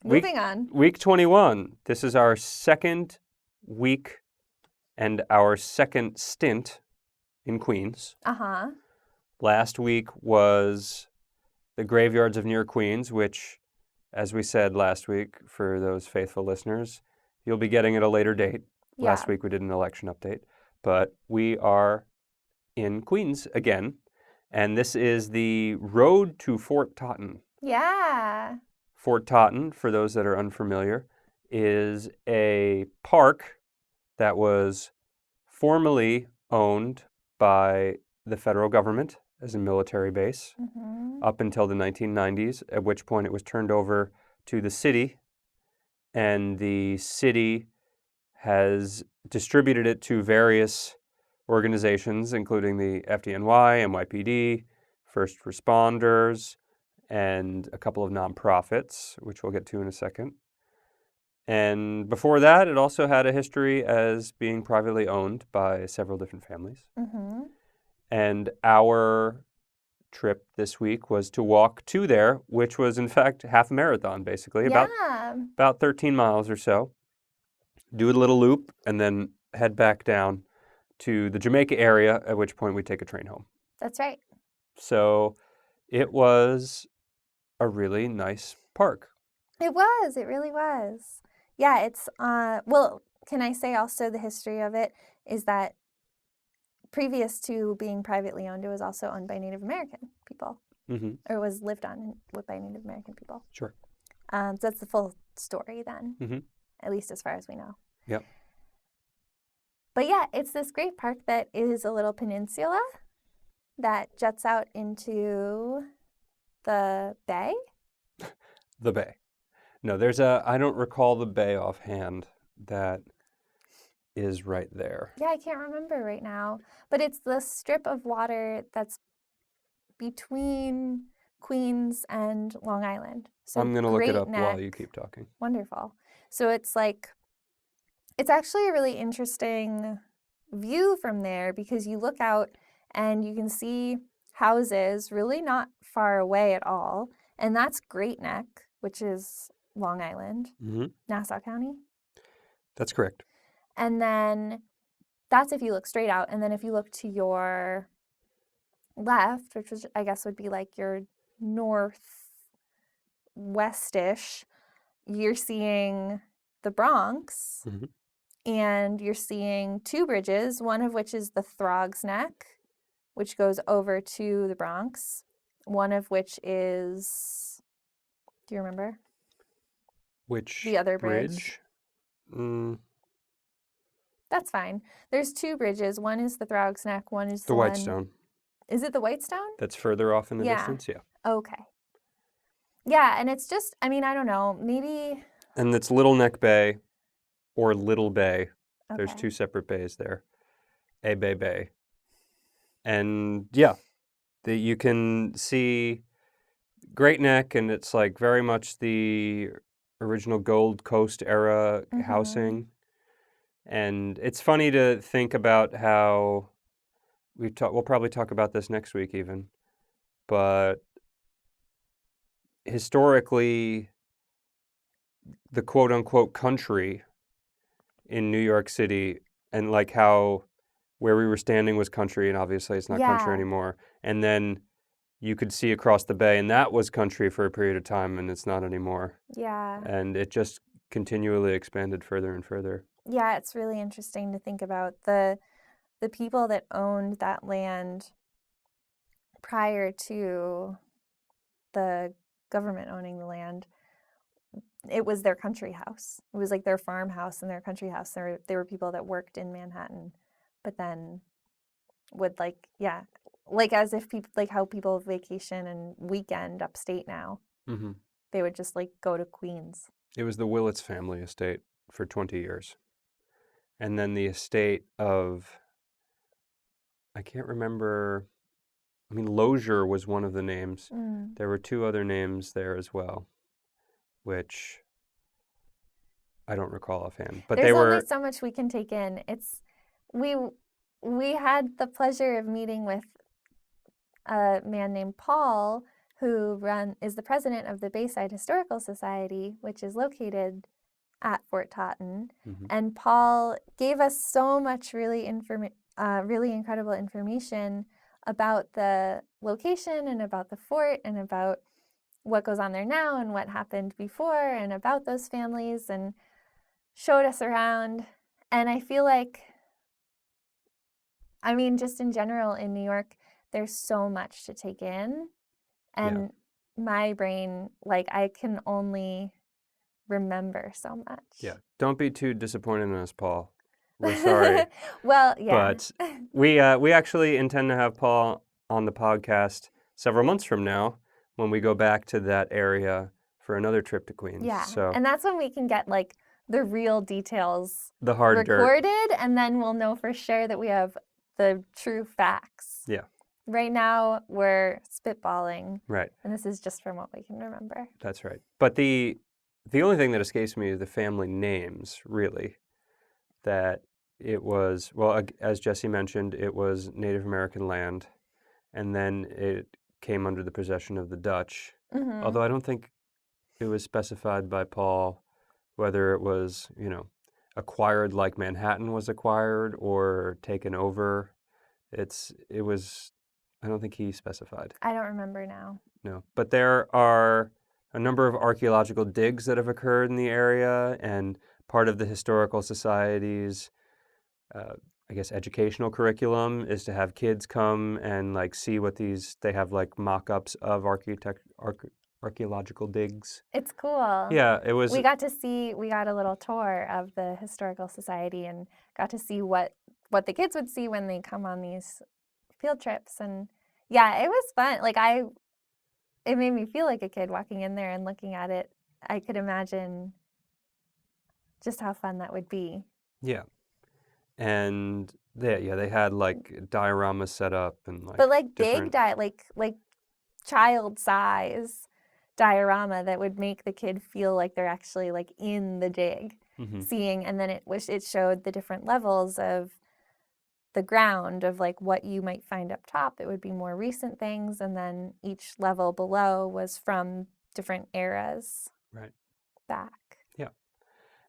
Moving on. Week 21. This is our second week and our second stint in Queens. Uh-huh. Last week was the graveyards of near Queens, which, as we said last week, for those faithful listeners, you'll be getting at a later date. Yeah. Last week we did an election update, but we are in Queens again, and this is the road to Fort Totten. Yeah. Fort Totten, for those that are unfamiliar, is a park that was formerly owned by the federal government as a military base up until the 1990s, at which point it was turned over to the city, and the city has distributed it to various organizations, including the FDNY, NYPD, first responders, and a couple of nonprofits, which we'll get to in a second. And before that, it also had a history as being privately owned by several different families. And our trip this week was to walk to there, which was in fact half a marathon, basically, about 13 miles or so. Do a little loop and then head back down to the Jamaica area, at which point we take a train home. That's right. So it was a really nice park. It was. It really was. Yeah, it's, well, can I say also the history of it is that previous to being privately owned, it was also owned by Native American people, or was lived on by Native American people. Sure. So that's the full story then, at least as far as we know. Yep. But yeah, it's this great park that is a little peninsula that juts out into the bay. The bay. No, I don't recall the bay offhand that is right there. Yeah, I can't remember right now. But it's the strip of water that's between Queens and Long Island. So I'm going to look it up Great while Neck. you keep talking. Wonderful. So it's actually a really interesting view from there because you look out and you can see houses really not far away at all. And that's Great Neck, which is Long Island, Nassau County. That's correct. And then that's if you look straight out. And then if you look to your left, which was, I guess would be like your northwestish, you're seeing the Bronx. And you're seeing two bridges, one of which is the Throgs Neck, which goes over to the Bronx. One of which is, do you remember? Which the other bridge? That's fine. There's two bridges. One is the Throgs Neck. One is the Whitestone. Is it the Whitestone? That's further off in the distance, yeah. Okay. Yeah, and it's just, I mean, I don't know, maybe... And it's Little Neck Bay or Little Bay. Okay. There's two separate bays there. A Bay Bay. And yeah, you can see Great Neck, and it's like very much the original Gold Coast era housing. And it's funny to think about how we'll probably talk about this next week even, but historically, the quote-unquote country in New York City, and like how where we were standing was country, and obviously it's not country anymore. And then you could see across the bay, and that was country for a period of time, and it's not anymore. Yeah. And it just continually expanded further and further. Yeah, it's really interesting to think about the people that owned that land prior to the government owning the land. It was their country house. It was like their farmhouse and their country house. There were people that worked in Manhattan, but then would as if people, like how people vacation and weekend upstate now. They would just go to Queens. It was the Willits family estate for 20 years. And then the estate of, I can't remember, Lozier was one of the names. There were two other names there as well, which I don't recall offhand. But There's only so much we can take in. We had the pleasure of meeting with a man named Paul is the president of the Bayside Historical Society, which is located at Fort Totten. Mhm. And Paul gave us so much really incredible information about the location and about the fort and about what goes on there now and what happened before and about those families, and showed us around. And I feel like, I mean, just in general in New York, there's so much to take in. And my brain, like, I can only remember so much. Yeah. Don't be too disappointed in us, Paul. We're sorry. Well, yeah. But we actually intend to have Paul on the podcast several months from now when we go back to that area for another trip to Queens. Yeah. So And that's when we can get like the real details the hard dirt. recorded, and then we'll know for sure that we have the true facts. Yeah. Right now we're spitballing. Right. And this is just from what we can remember. That's right. But the only thing that escapes me is the family names, really. That it was, well, as Jesse mentioned, it was Native American land, and then it came under the possession of the Dutch. Mm-hmm. Although I don't think it was specified by Paul whether it was, acquired like Manhattan was acquired or taken over. It was, I don't think he specified. I don't remember now. No, but there are a number of archaeological digs that have occurred in the area, and part of the historical society's, I guess, educational curriculum is to have kids come and like see what they have like mock-ups of archaeological digs. It's cool. Yeah, it was. We got a little tour of the Historical Society and got to see what the kids would see when they come on these field trips. And yeah, it was fun. Like it made me feel like a kid walking in there and looking at it. I could imagine just how fun that would be. Yeah. And they had like dioramas set up and like. But like different... big like child size diorama that would make the kid feel like they're actually like in the dig, seeing, and then it showed the different levels of the ground of like what you might find up top. It would be more recent things, and then each level below was from different eras. Right. Back. Yeah.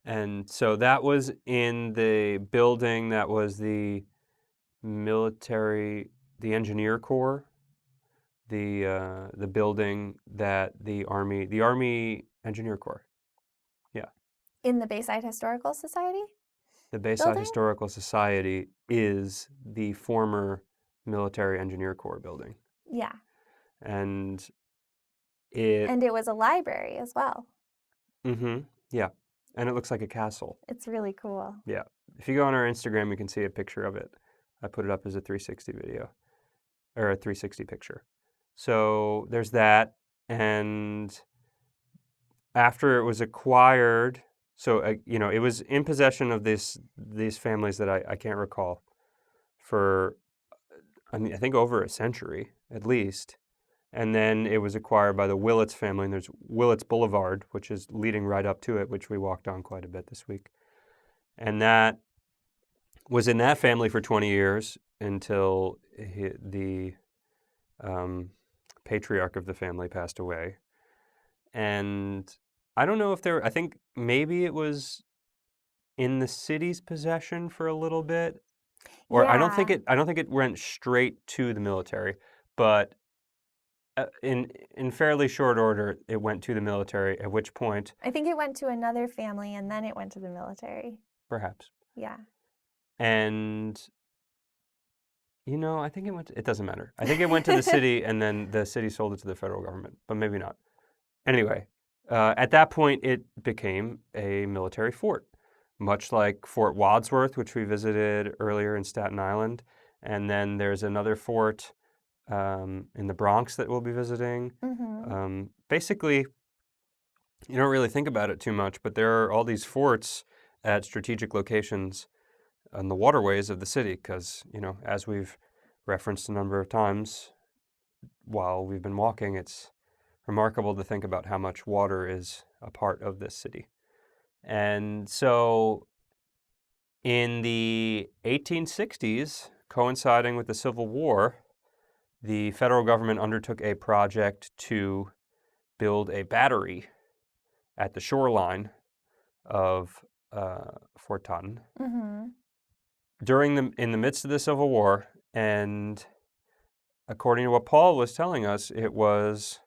And so that was in the building that was the engineer corps, the building that the Army Engineer Corps. Yeah. In the Bayside Historical Society? The Bayside building? Historical Society is the former Military Engineer Corps building. Yeah. And it was a library as well. Mm-hmm. Yeah. And it looks like a castle. It's really cool. Yeah. If you go on our Instagram, you can see a picture of it. I put it up as a 360 video, or a 360 picture. So there's that. And after it was acquired, so, it was in possession of these families that I can't recall for, I think over a century at least. And then it was acquired by the Willits family, and there's Willits Boulevard, which is leading right up to it, which we walked on quite a bit this week. And that was in that family for 20 years until the patriarch of the family passed away. And I don't know if I think maybe it was in the city's possession for a little bit. Or yeah. I don't think it went straight to the military, but in fairly short order, it went to the military, at which point... I think it went to another family, and then it went to the military. Perhaps. Yeah. And, I think it doesn't matter. I think it went to the city, and then the city sold it to the federal government, but maybe not. Anyway, at that point, it became a military fort, much like Fort Wadsworth, which we visited earlier in Staten Island. And then there's another fort in the Bronx that we'll be visiting. Mm-hmm. Basically, you don't really think about it too much, but there are all these forts at strategic locations on the waterways of the city because, as we've referenced a number of times while we've been walking, it's remarkable to think about how much water is a part of this city. And so in the 1860s, coinciding with the Civil War, the federal government undertook a project to build a battery at the shoreline of Fort Totten Mm-hmm. in the midst of the Civil War, and according to what Paul was telling us, it was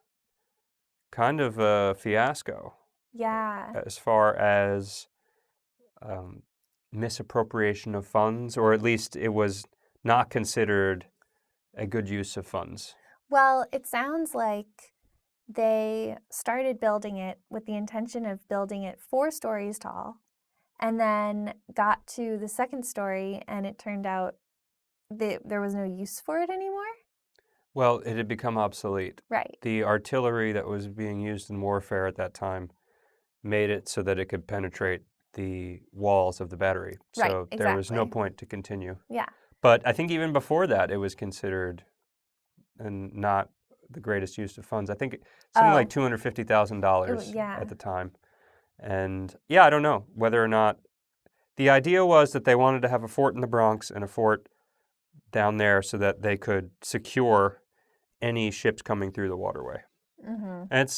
kind of a fiasco Yeah. as far as um, misappropriation of funds, or at least it was not considered a good use of funds. Well, it sounds like they started building it with the intention of building it 4 stories tall, and then got to the second story, and it turned out that there was no use for it anymore. Well, it had become obsolete. Right. The artillery that was being used in warfare at that time made it so that it could penetrate the walls of the battery. Right. So there was no Exactly. point to continue. Yeah. But I think even before that, it was considered and not the greatest use of funds. I think something like Oh, $250,000 yeah. at the time. And yeah, I don't know whether or not the idea was that they wanted to have a fort in the Bronx and a fort down there so that they could secure any ships coming through the waterway. Mm-hmm. And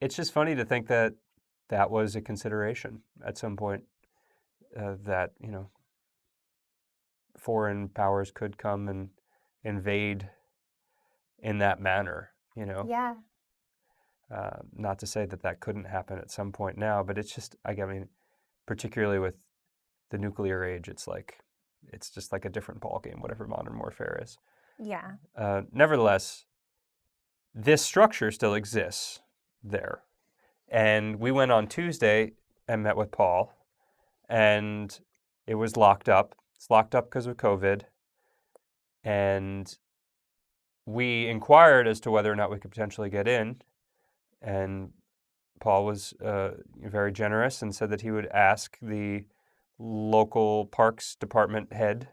it's just funny to think that that was a consideration at some point, that, foreign powers could come and invade in that manner. Yeah. Not to say that that couldn't happen at some point now, but it's just, I mean, particularly with the nuclear age, it's just like a different ballgame, whatever modern warfare is. Yeah. Nevertheless, this structure still exists there. And we went on Tuesday and met with Paul, and it was locked up. It's locked up because of COVID. And we inquired as to whether or not we could potentially get in. And Paul was very generous and said that he would ask the local parks department head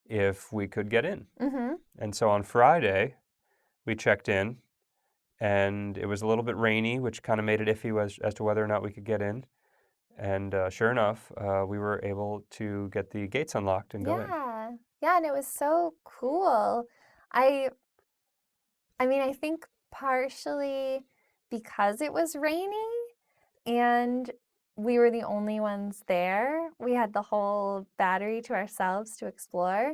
if we could get in. Mm-hmm. And so on Friday, we checked in, and it was a little bit rainy, which kind of made it iffy as to whether or not we could get in. And sure enough, we were able to get the gates unlocked and go in. Yeah. Yeah, and it was so cool. I I mean, I think partially because it was raining and we were the only ones there. We had the whole battery to ourselves to explore.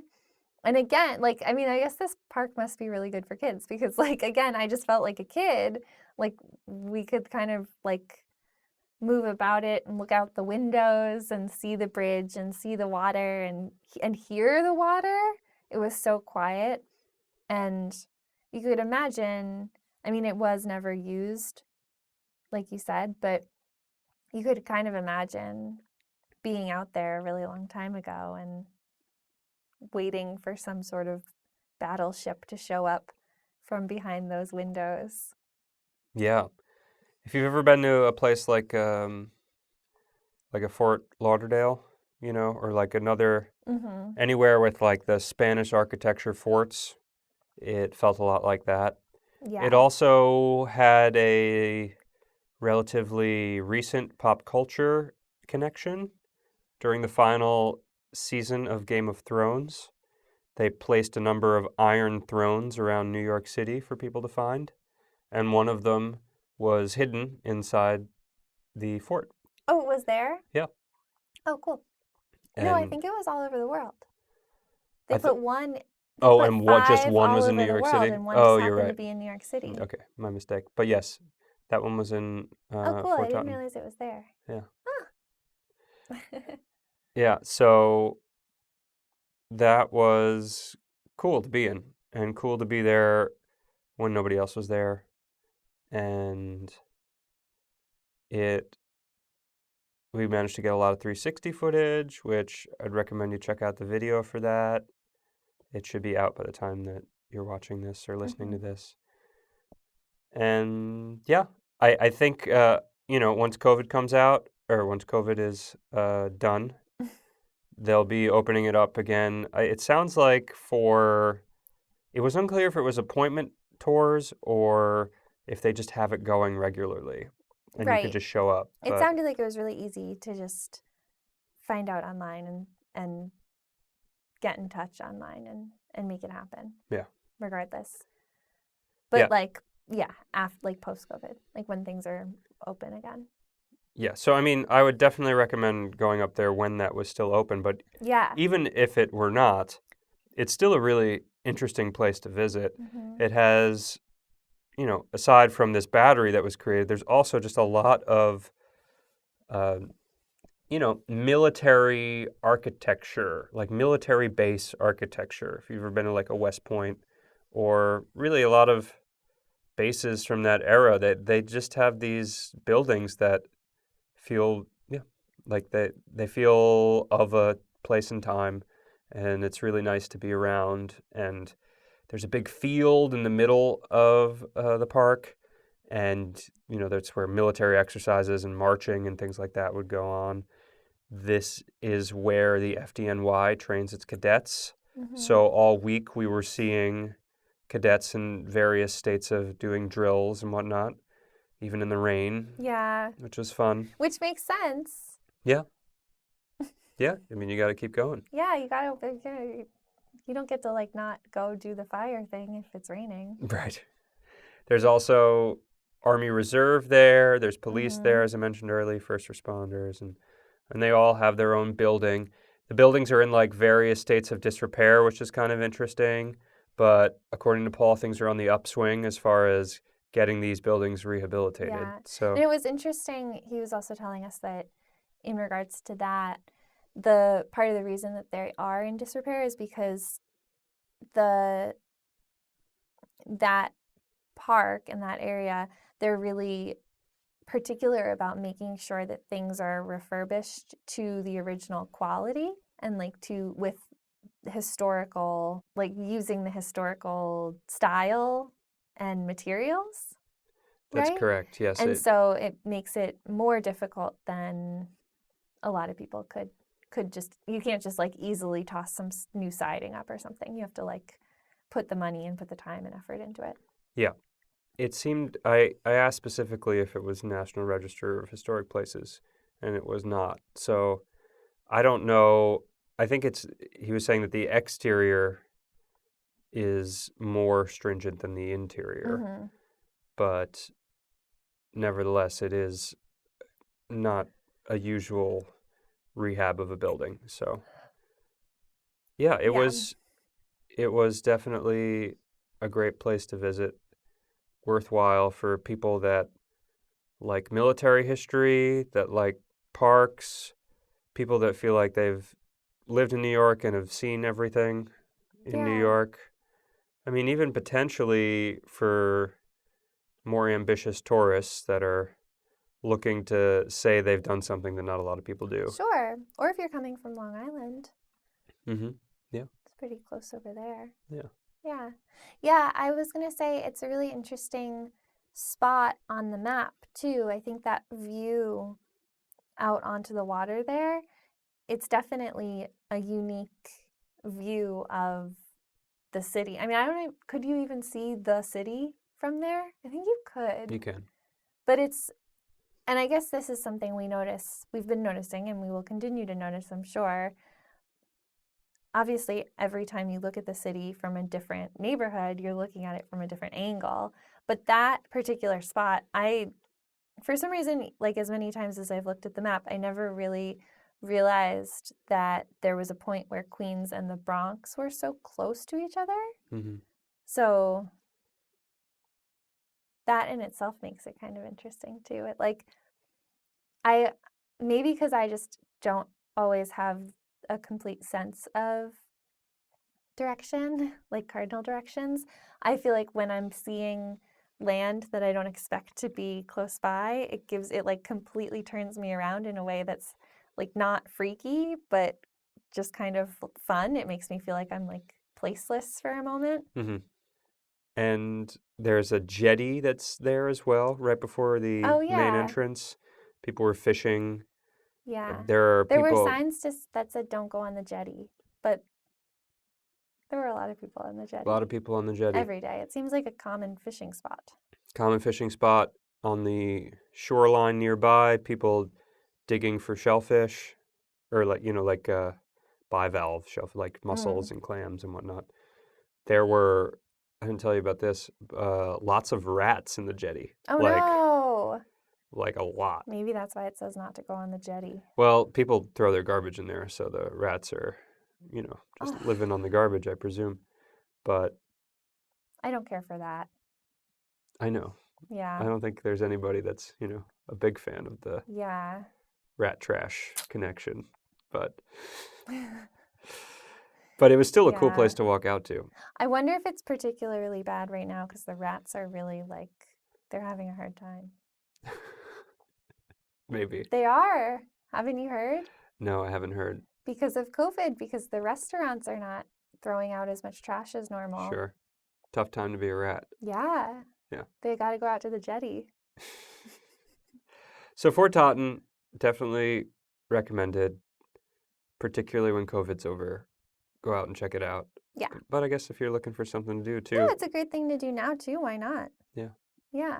And again, like, I mean, I guess this park must be really good for kids because, like, again, I just felt like a kid. Like, we could kind of like move about it and look out the windows and see the bridge and see the water and hear the water. It was so quiet, and you could imagine, I mean, it was never used, like you said, but you could kind of imagine being out there a really long time ago and waiting for some sort of battleship to show up from behind those windows. Yeah. If you've ever been to a place like a Fort Lauderdale, or like Mm-hmm. anywhere with like the Spanish architecture forts, it felt a lot like that. It Yeah. also had a relatively recent pop culture connection. During the final season of Game of Thrones, they placed a number of iron thrones around New York City for people to find, and one of them was hidden inside the fort. Oh, it was there? Yeah. Oh, cool. No, I And think it was all over the world. They I put thought, one, they oh, put and what, just 5 one all was in New over the York world, City? and one Oh, just you're happened to right. be in New York City. Okay, my mistake. But yes, that one was in Oh, cool. I Fort didn't Totten. realize it was there. Yeah. Huh. Yeah, so that was cool to be in, and cool to be there when nobody else was there. And it we managed to get a lot of 360 footage, which I'd recommend you check out the video for that. It should be out by the time that you're watching this or listening to Mhm. this. And yeah, I think, once COVID comes out, or once COVID is done, they'll be opening it up again. It sounds like it was unclear if it was appointment tours or if they just have it going regularly and you could Right. just show up. It But sounded like it was really easy to just find out online and get in touch online and make it happen. yeah. regardless. Yeah. But like, yeah, like post-COVID, like when things are open again. Yeah. So, I mean, I would definitely recommend going up there when that was still open. But Yeah. even if it were not, it's still a really interesting place to visit. Mm-hmm. It has, aside from this battery that was created, there's also just a lot of, uh, military architecture, like military base architecture. If you've ever been to like a West Point, or really a lot of bases from that era, that they just have these buildings that feel, yeah, like they feel of a place and time, and it's really nice to be around. And there's a big field in the middle of the park, and that's where military exercises and marching and things like that would go on. This is where the FDNY trains its cadets. Mm-hmm. So all week we were seeing cadets in various states of doing drills and whatnot, even in the rain, Yeah. which was fun. Which makes sense. Yeah. Yeah. I mean, you got to keep going. Yeah, you don't get to like not go do the fire thing if it's raining. Right. There's also Army Reserve there. There's police Mm-hmm. there, as I mentioned earlier, first responders, and they all have their own building. The buildings are in like various states of disrepair, which is kind of interesting. But according to Paul, things are on the upswing as far as getting these buildings rehabilitated. Yeah. So, And it was interesting. He was also telling us that in regards to that, the part of the reason that they are in disrepair is because that park and that area, they're really particular about making sure that things are refurbished to the original quality and like with historical, like using the historical style and materials, that's right? correct. Yes. And so it makes it more difficult than a lot of people could just, you can't just like easily toss some new siding up or something. You have to like put the money and put the time and effort into it. Yeah. It seemed, I asked specifically if it was National Register of Historic Places, and it was not. So I don't know. I think he was saying that the exterior is more stringent than the interior, Mm-hmm. but nevertheless, it is not a usual rehab of a building. So yeah, Yeah. it was definitely a great place to visit, worthwhile for people that like military history, that like parks, people that feel like they've lived in New York and have seen everything in New Yeah. York. I mean, even potentially for more ambitious tourists that are looking to say they've done something that not a lot of people do. Sure. Or if you're coming from Long Island, Mm-hmm. Yeah. it's pretty close over there. Yeah. Yeah. Yeah, I was going to say it's a really interesting spot on the map, too. I think that view out onto the water there, it's definitely a unique view of the city. I mean, I don't know, could you even see the city from there? I think you could. You can. But and I guess this is something we've been noticing, and we will continue to notice, I'm sure. Obviously, every time you look at the city from a different neighborhood, you're looking at it from a different angle. But that particular spot, for some reason, like as many times as I've looked at the map, I never really realized that there was a point where Queens and the Bronx were so close to each other. Mm-hmm. So that in itself makes it kind of interesting too. I maybe because I just don't always have a complete sense of direction, like cardinal directions. I feel like when I'm seeing land that I don't expect to be close by, it like completely turns me around in a way that's like not freaky, but just kind of fun. It makes me feel like I'm like placeless for a moment. Mm-hmm. And there's a jetty that's there as well, right before the Oh main yeah. entrance. People were fishing. Yeah. There are There were people, signs that said don't go on the jetty, but there were a lot of people on the a lot jetty of people on the jetty. every day. It seems like a common fishing spot. Common fishing spot on the shoreline nearby. People digging for shellfish, or like bivalve shellfish, like Mm. mussels and clams and whatnot. There were I didn't tell you about this. Lots of rats in the jetty. Oh no! Like a lot. Maybe that's why it says not to go on the jetty. Well, people throw their garbage in there, so the rats are, just Ugh, living on the garbage, I presume. But I don't care for that. I know. I Yeah. don't think there's anybody that's, a big fan of the Yeah. rat trash connection. But it was still a cool Yeah. place to walk out to. I wonder if it's particularly bad right now because the rats are really like, they're having a hard time. Maybe. They are. Haven't you heard? No, I haven't heard. Because of COVID, because the restaurants are not throwing out as much trash as normal. Sure. Tough time to be a rat. Yeah. Yeah. They got to go out to the jetty. So Fort Totten, definitely recommended, particularly when COVID's over. Go out and check it out. Yeah. But I guess if you're looking for something to do Yeah, too. it's a great thing to do now too. Why not? Yeah. Yeah.